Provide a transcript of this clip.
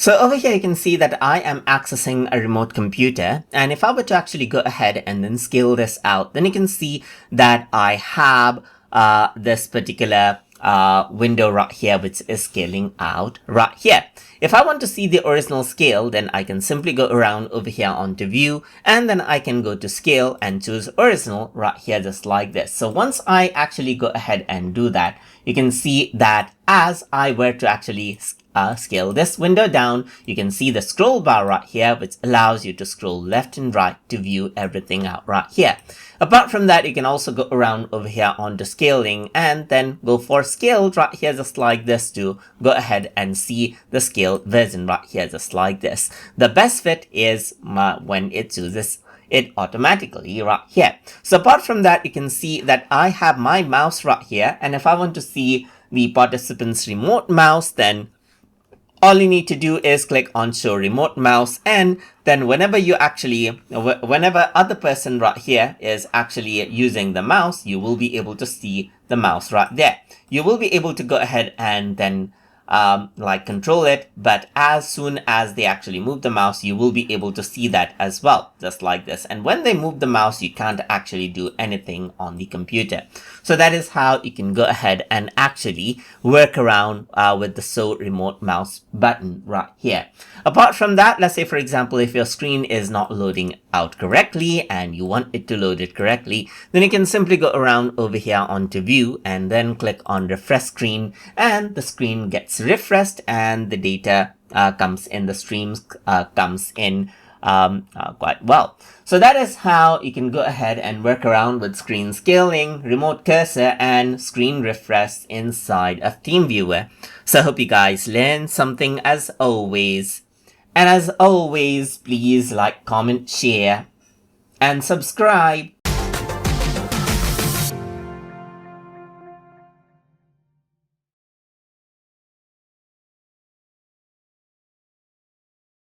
So over here, you can see that I am accessing a remote computer. And if I were to actually go ahead and then scale this out, then you can see that I have this particular window right here, which is scaling out right here. If I want to see the original scale, then I can simply go around over here onto view, and then I can go to scale and choose original right here, just like this. So once I actually go ahead and do that, you can see that as I were to actually scale this window down, you can see the scroll bar right here, which allows you to scroll left and right to view everything out right here. Apart from that, you can also go around over here onto scaling and then go for scaled right here, just like this, to go ahead and see the scaled version right here, just like this. The best fit is when it chooses it automatically right here. So apart from that, you can see that I have my mouse right here, and if I want to see the participant's remote mouse, then all you need to do is click on show remote mouse, and then whenever other person right here is actually using the mouse, you will be able to see the mouse right there. You will be able to go ahead and then control it, but as soon as they actually move the mouse, you will be able to see that as well, just like this. And when they move the mouse, you can't actually do anything on the computer. So that is how you can go ahead and actually work around with the show remote mouse button right here. Apart from that, let's say for example, if your screen is not loading out correctly and you want it to load it correctly, then you can simply go around over here onto view and then click on refresh screen, and the screen gets refreshed and the data comes in, the streams comes in quite well. So that is how you can go ahead and work around with screen scaling, remote cursor, and screen refresh inside of TeamViewer. So I hope you guys learned something as always. And as always, please like, comment, share, and subscribe.